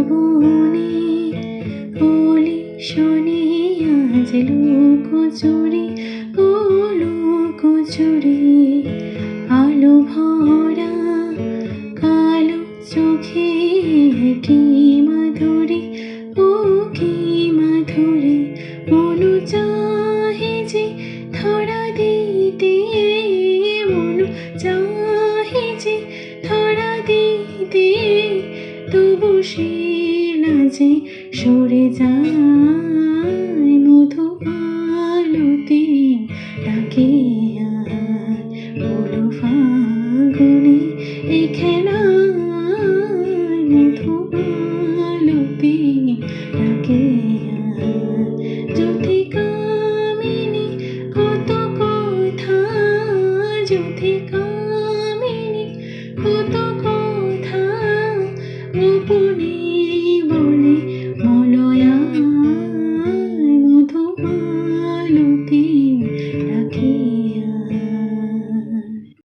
বনে বলি শোনে আজ লুকোচুরি ও লুকোচুরি আলো ভরা কালো চোখে কি মাধুরী ও কি মাধুরী মনু চাহে যে ধরা দিতে মনু চাহে যে ধরা দিতে তবু সে লাজে সরে যায় মধুমালতি ডাকে আয় বলো ফাগুনে এই খেলায় মধুমালতি ডাকে আয় জ্যোতিকামিনী কত কথা জ্যোতিকামিনী কত কথা গোপনে